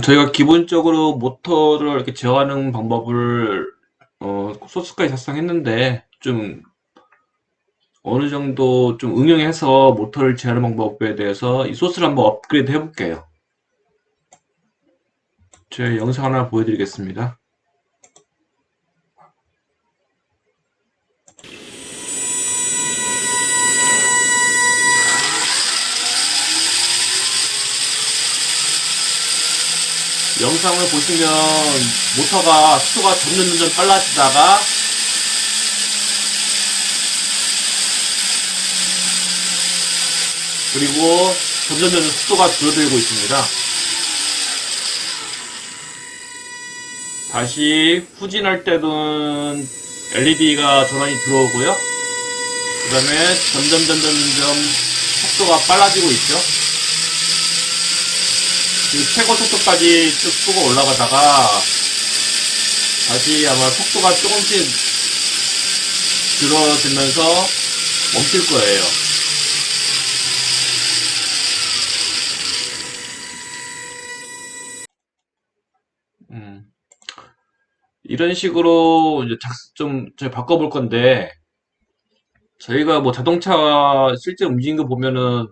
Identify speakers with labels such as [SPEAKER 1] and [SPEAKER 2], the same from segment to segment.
[SPEAKER 1] 저희가 기본적으로 모터를 이렇게 제어하는 방법을 소스까지 작성했는데 좀 어느 정도 좀 응용해서 모터를 제어하는 방법에 대해서 이 소스를 한번 업그레이드 해볼게요. 제 영상 하나 보여드리겠습니다. 영상을 보시면 모터가 속도가 점점 빨라지다가 그리고 점점 속도가 줄어들고 있습니다. 다시 후진할 때는 LED가 전원이 들어오고요. 그 다음에 점점 속도가 빨라지고 있죠. 최고 속도까지 쭉 쏘고 올라가다가 다시 아마 속도가 조금씩 줄어들면서 멈출 거예요. 이런 식으로 이제 좀 저희 바꿔볼 건데, 저희가 뭐 자동차 실제 움직이는 거 보면은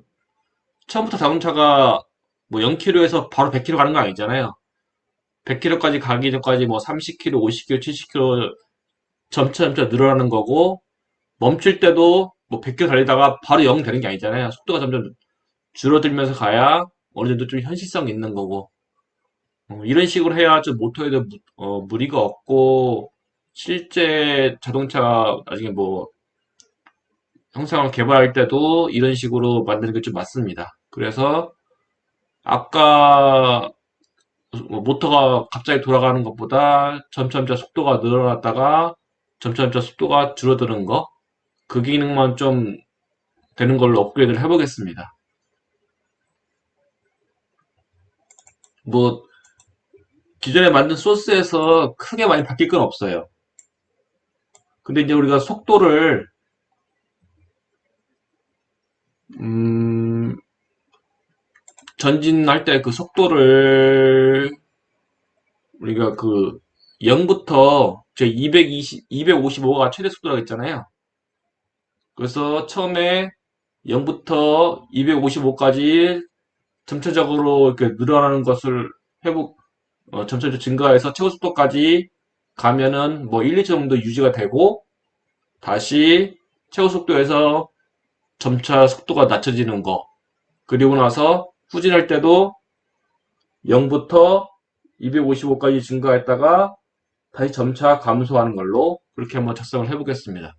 [SPEAKER 1] 처음부터 자동차가 뭐 0km에서 바로 100km 가는 거 아니잖아요. 100km까지 가기 전까지 뭐 30km, 50km, 70km 점차 늘어나는 거고, 멈출 때도 뭐 100km 달리다가 바로 0 되는 게 아니잖아요. 속도가 점점 줄어들면서 가야 어느 정도 좀 현실성 있는 거고, 이런 식으로 해야 좀 모터에도 무리가 없고, 실제 자동차 나중에 뭐 형상을 개발할 때도 이런 식으로 만드는 게 좀 맞습니다. 그래서 아까 모터가 갑자기 돌아가는 것보다 점차 속도가 늘어났다가 점차 속도가 줄어드는 거, 그 기능만 좀 되는 걸로 업그레이드를 해보겠습니다. 뭐 기존에 만든 소스에서 크게 많이 바뀔 건 없어요. 근데 이제 우리가 속도를 음, 전진할 때 그 속도를 우리가 그 0부터 제 255가 최대 속도라고 했잖아요. 그래서 처음에 0부터 255까지 점차적으로 이렇게 늘어나는 것을 점차적으로 증가해서 최고 속도까지 가면은 뭐 1, 2초 정도 유지가 되고 다시 최고 속도에서 점차 속도가 낮춰지는 거. 그리고 나서 후진할 때도 0부터 255까지 증가했다가 다시 점차 감소하는 걸로 그렇게 한번 작성을 해보겠습니다.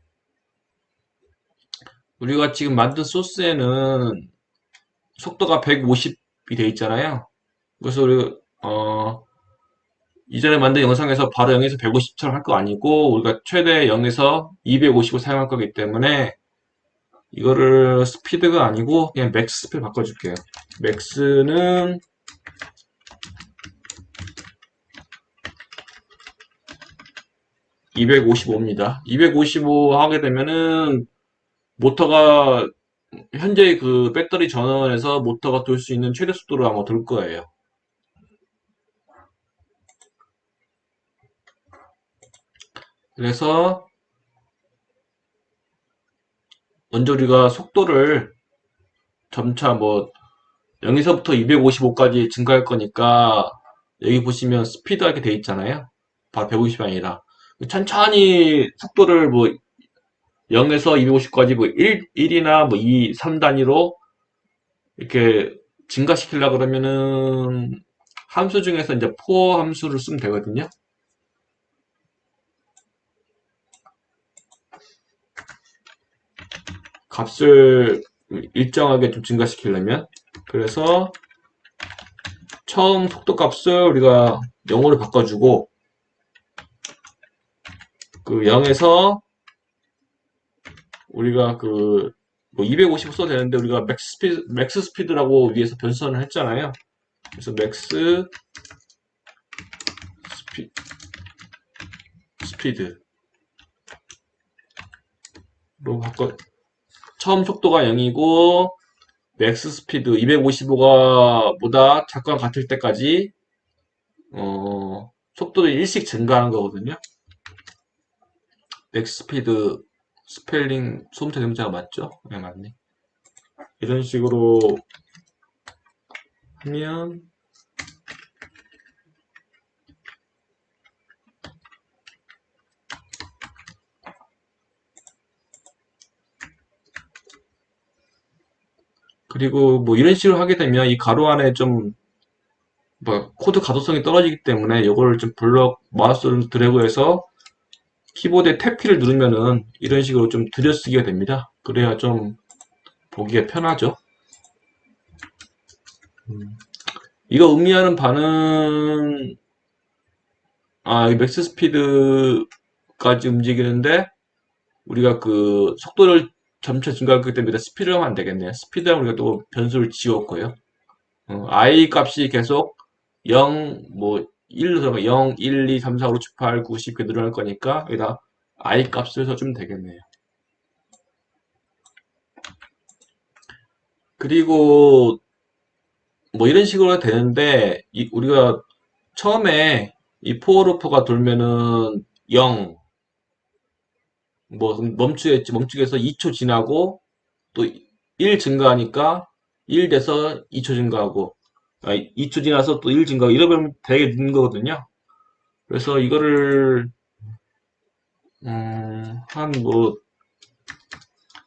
[SPEAKER 1] 우리가 지금 만든 소스에는 속도가 150이 돼 있잖아요. 그래서 우리 이전에 만든 영상에서 바로 0에서 150처럼 할 거 아니고 우리가 최대 0에서 250을 사용할 거기 때문에 이거를 스피드가 아니고 그냥 맥스 스피드 바꿔줄게요. 맥스는 255입니다. 255 하게 되면은 모터가 현재 그 배터리 전원에서 모터가 돌 수 있는 최대 속도로 아마 돌 거예요. 그래서 먼저 우리가 속도를 점차 뭐 0에서부터 255까지 증가할 거니까 여기 보시면 스피드 이렇게 돼 있잖아요. 바로 150이 아니라 천천히 속도를 뭐 0에서 250까지 뭐 1이나 뭐 2, 3단위로 이렇게 증가시키려고 그러면은 함수 중에서 이제 포어 함수를 쓰면 되거든요. 값을 일정하게 좀 증가시키려면 그래서 처음 속도 값을 우리가 0으로 바꿔주고 그 0에서 우리가 그 뭐 250 써도 되는데 우리가 맥스 스피드라고 위에서 변수를 했잖아요. 그래서 맥스 스피드로 바꿔 처음 속도가 0이고 맥스 스피드 255가 보다 작거나 같을 때까지 속도를 일씩 증가하는 거거든요. 맥스피드 스펠링 소음체 대문자가 맞죠? 네, 맞네. 이런 식으로 하면 그리고 뭐 이런 식으로 하게 되면 이 가로 안에 좀 뭐 코드 가독성이 떨어지기 때문에 이거를 좀 블럭 마우스를 드래그해서 키보드에 탭키를 누르면은 이런 식으로 좀 들여쓰기가 됩니다. 그래야 좀 보기가 편하죠. 이거 의미하는 바는 이 맥스 스피드까지 움직이는데 우리가 그 속도를 점차 증가하기 때문에 스피드를 하면 안 되겠네요. 스피드랑 우리가 또 변수를 지웠고요. i 값이 계속 0, 뭐 1로 들어가 0, 1, 2, 3, 4, 5, 6, 7, 8, 9, 10 이렇게 늘어날 거니까 여기다 i 값을 써주면 되겠네요. 그리고 뭐 이런 식으로 되는데 우리가 처음에 이 for 루프가 돌면은 0, 뭐 멈추겠지. 멈추게서 2초 지나고 또 1 증가하니까 1 돼서 2초 증가하고 2초 지나서 또 1 증가하고 이러면 되게 늦는 거거든요. 그래서 이거를 한 뭐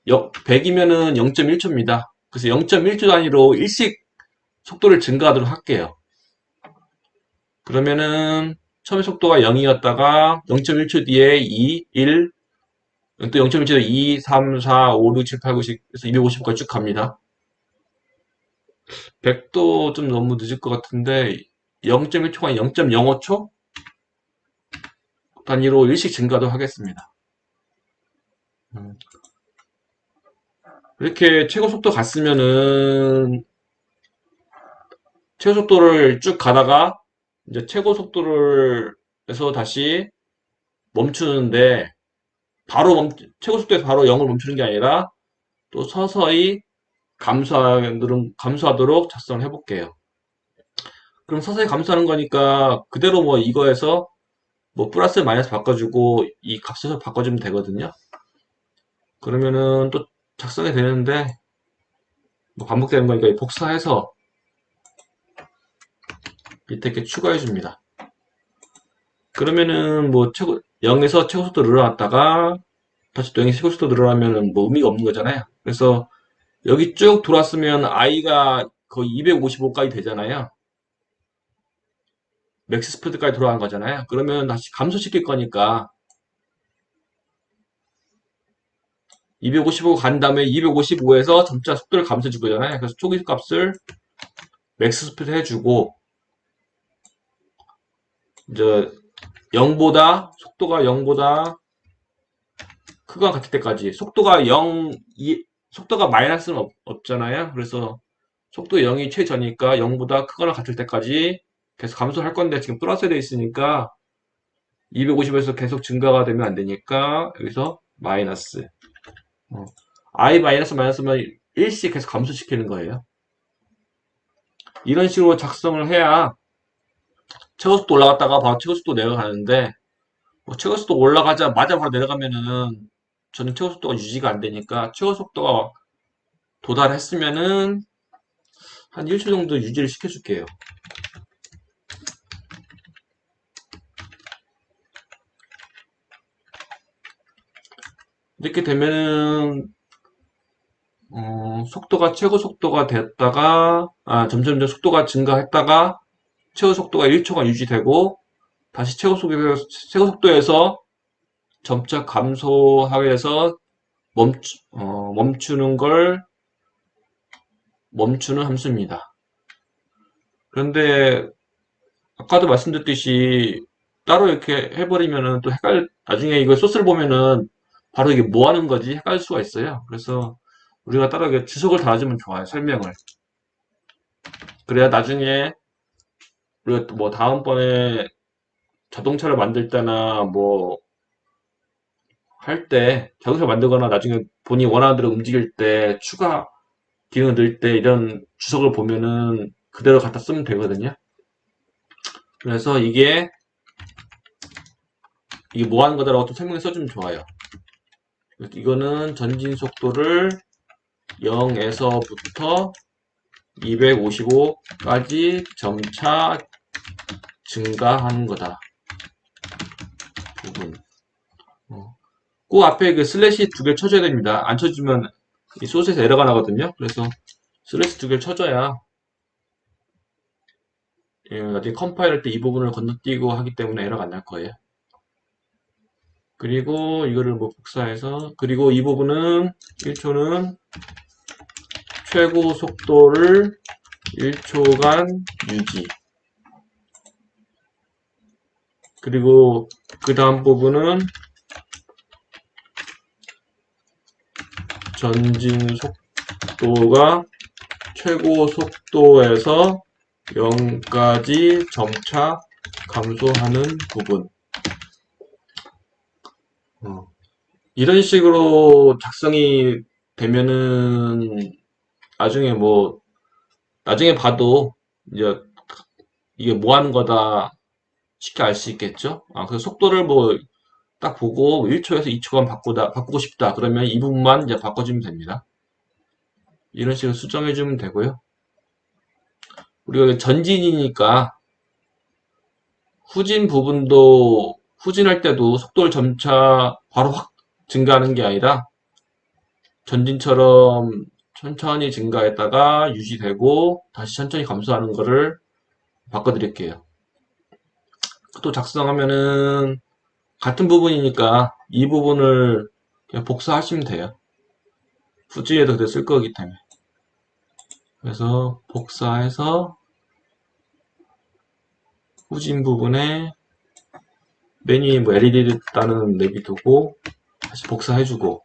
[SPEAKER 1] 100이면은 0.1초입니다. 그래서 0.1초 단위로 일씩 속도를 증가하도록 할게요. 그러면은 처음에 속도가 0이었다가 0.1초 뒤에 2, 1, 또 0.1초 뒤에 2, 3, 4, 5, 6, 7, 8, 9, 10, 그래서 250까지 쭉 갑니다. 100도 좀 너무 늦을 것 같은데 0.1초가 0.05초 단위로 일씩 증가도 하겠습니다. 이렇게 최고 속도 갔으면은 최고 속도를 쭉 가다가 이제 최고 속도를 해서 다시 멈추는데 최고 속도에서 바로 0을 멈추는 게 아니라 또 서서히 감소하도록 작성을 해볼게요. 그럼 서서히 감소하는 거니까 그대로 뭐 이거에서 뭐 플러스 마이너스 바꿔주고 이 값을 바꿔주면 되거든요. 그러면은 또 작성이 되는데 뭐 반복되는 거니까 복사해서 밑에 이렇게 추가해 줍니다. 그러면은 뭐 0에서 최고 속도 늘어났다가 다시 또 0에서 최고 속도 늘어나면은 뭐 의미가 없는 거잖아요. 그래서 여기 쭉 돌았으면 i가 거의 255까지 되잖아요. 맥스 스피드까지 돌아간 거잖아요. 그러면 다시 감소시킬 거니까 255 간 다음에 255에서 점차 속도를 감소해 줄 거잖아요. 그래서 초기 값을 맥스 스피드 해주고 이제 0보다 속도가 0보다 크거나 같을 때까지 속도가 마이너스는 없잖아요. 그래서 속도 0이 최저니까 0보다 크거나 같을 때까지 계속 감소할 건데 지금 플러스 되어 있으니까 250에서 계속 증가가 되면 안 되니까 여기서 마이너스 i 마이너스면 일씩 계속 감소시키는 거예요. 이런 식으로 작성을 해야 최고속도 올라갔다가 바로 최고속도 내려가는데 뭐 최고속도 올라가자마자 바로 내려가면은 저는 최고속도가 유지가 안 되니까 최고속도가 도달했으면은 한 1초 정도 유지를 시켜줄게요. 이렇게 되면은 속도가 최고 속도가 됐다가 점점점 속도가 증가했다가 최고 속도가 1초가 유지되고 다시 최고 속도에서 점차 감소하게 돼서 멈추는 걸 멈추는 함수입니다. 그런데 아까도 말씀드렸듯이 따로 이렇게 해버리면은 또 나중에 이거 소스를 보면은 바로 이게 뭐 하는 거지 헷갈릴 수가 있어요. 그래서 우리가 따로 이렇게 주석을 달아주면 좋아요. 설명을. 그래야 나중에 우리가 또 뭐 다음번에 자동차를 만들 때나 뭐 할 때 자동차 만들거나 나중에 본인이 원하는 대로 움직일 때 추가 기능을 넣을 때 이런 주석을 보면은 그대로 갖다 쓰면 되거든요. 그래서 이게 뭐 하는 거다라고 좀 설명해 써주면 좋아요. 이거는 전진 속도를 0에서부터 255까지 점차 증가하는 거다. 부분. 그 앞에 그 슬래시 두 개 쳐줘야 됩니다. 안 쳐주면 이 소스에서 에러가 나거든요. 그래서 슬래시 두 개를 쳐줘야 나중에 컴파일할 때 이 부분을 건너뛰고 하기 때문에 에러가 안 날 거예요. 그리고 이거를 뭐 복사해서 그리고 이 부분은 1초는 최고 속도를 1초간 유지. 그리고 그 다음 부분은 전진 속도가 최고 속도에서 0까지 점차 감소하는 부분. 이런 식으로 작성이 되면은 나중에 봐도 이제 이게 뭐 하는 거다 쉽게 알 수 있겠죠? 그래서 속도를 뭐 딱 보고 1초에서 2초간 바꾸고 싶다. 그러면 이 부분만 이제 바꿔주면 됩니다. 이런 식으로 수정해주면 되고요. 우리가 전진이니까 후진 부분도 후진할 때도 속도를 점차 바로 확 증가하는 게 아니라 전진처럼 천천히 증가했다가 유지되고 다시 천천히 감소하는 거를 바꿔드릴게요. 또 작성하면은 같은 부분이니까 이 부분을 그냥 복사하시면 돼요. 후진에도 그대로 쓸 거기 때문에. 그래서 복사해서 후진 부분에 메뉴에 뭐 LED 따는 내비두고 다시 복사해주고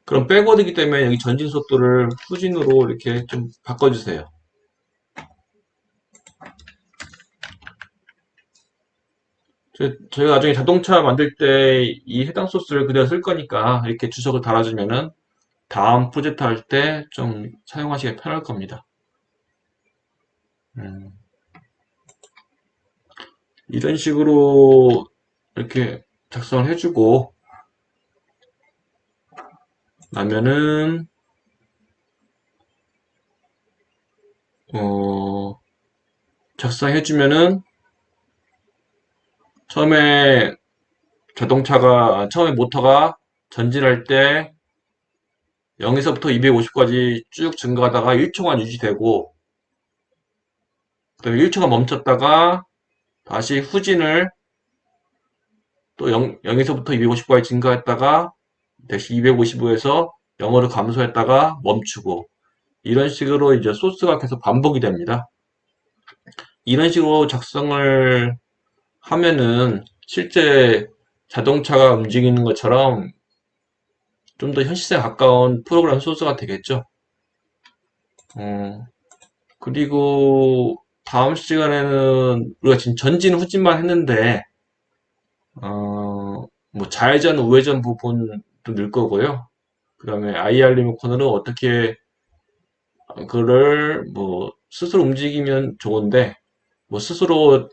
[SPEAKER 1] 그럼 백워드이기 때문에 여기 전진 속도를 후진으로 이렇게 좀 바꿔주세요. 저희가 나중에 자동차 만들 때 이 해당 소스를 그대로 쓸 거니까 이렇게 주석을 달아주면은 다음 프로젝트 할 때 좀 사용하시기 편할 겁니다. 이런 식으로 이렇게 작성을 해주고 나면은 작성해주면은 처음에 모터가 전진할 때 0에서부터 250까지 쭉 증가하다가 1초간 유지되고 그 다음에 1초간 멈췄다가 다시 후진을 또 0에서부터 250까지 증가했다가 다시 255에서 0으로 감소했다가 멈추고 이런 식으로 이제 소스가 계속 반복이 됩니다. 이런 식으로 작성을 하면은 실제 자동차가 움직이는 것처럼 좀 더 현실성에 가까운 프로그램 소스가 되겠죠. 그리고 다음 시간에는 우리가 지금 전진 후진만 했는데 뭐 좌회전 우회전 부분도 넣을 거고요. 그 다음에 IR 리모컨으로 어떻게 그를 뭐 스스로 움직이면 좋은데 뭐 스스로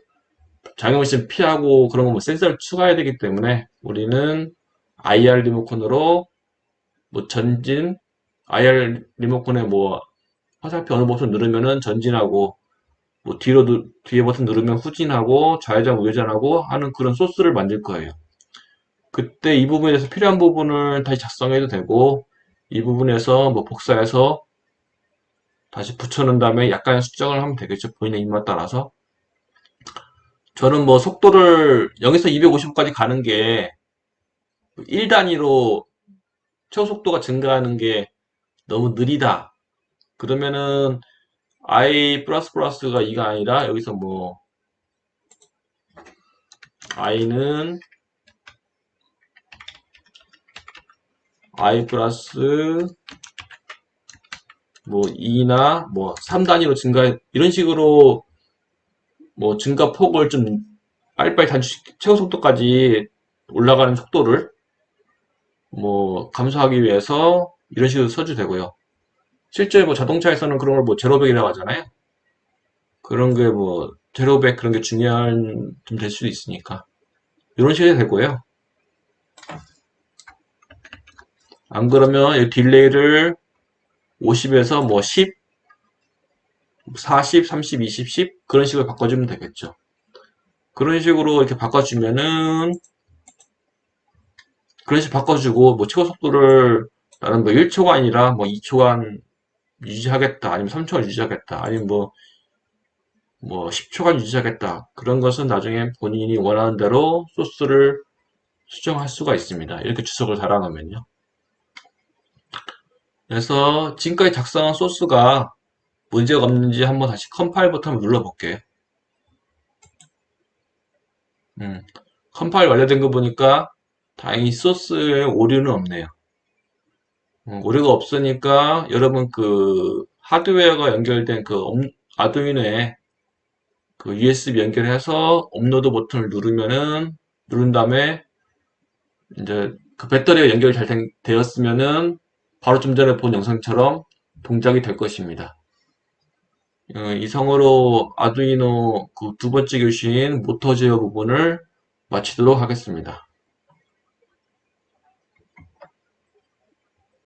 [SPEAKER 1] 장애물질 피하고 그런 거 뭐 센서를 추가해야 되기 때문에 우리는 IR 리모컨으로 뭐 전진 IR 리모컨에 뭐 화살표 어느 버튼 누르면은 전진하고 뭐 뒤에 버튼 누르면 후진하고 좌회전 우회전하고 하는 그런 소스를 만들 거예요. 그때 이 부분에 대해서 필요한 부분을 다시 작성해도 되고 이 부분에서 뭐 복사해서 다시 붙여놓은 다음에 약간의 수정을 하면 되겠죠. 본인의 입맛 따라서. 저는 뭐 속도를 0에서 250까지 가는 게 1단위로 최고속도가 증가하는 게 너무 느리다. 그러면은 i 플러스가 2가 아니라 여기서 뭐 i는 i 플러스 뭐 2나 뭐 3단위로 증가 이런 식으로 뭐 증가 폭을 좀 빨리빨리 최고 속도까지 올라가는 속도를 뭐 감소하기 위해서 이런 식으로 써도 되고요. 실제 뭐 자동차에서는 그런 걸 뭐 제로백이라고 하잖아요. 그런 게 뭐 제로백 그런 게 중요한 좀 될 수도 있으니까 이런 식이 되고요. 안 그러면 이 딜레이를 50에서 뭐 10, 40, 30, 20, 10 그런 식으로 바꿔주면 되겠죠. 그런 식으로 이렇게 바꿔주면은 그런 식으로 바꿔주고 뭐 최고 속도를 나는 뭐 1초가 아니라 뭐 2초간 유지하겠다 아니면 3초간 유지하겠다 아니면 뭐 10초간 유지하겠다 그런 것은 나중에 본인이 원하는 대로 소스를 수정할 수가 있습니다. 이렇게 주석을 달아놓으면요. 그래서 지금까지 작성한 소스가 문제가 없는지 한번 다시 컴파일 버튼 한번 눌러볼게요. 컴파일 완료된 거 보니까 다행히 소스에 오류는 없네요. 오류가 없으니까 여러분 그 하드웨어가 연결된 그 아두이노에 그 USB 연결해서 업로드 버튼을 누른 다음에 이제 그 배터리가 연결이 잘 되었으면은 바로 좀 전에 본 영상처럼 동작이 될 것입니다. 이상으로 아두이노 그 두 번째 교시인 모터 제어 부분을 마치도록 하겠습니다.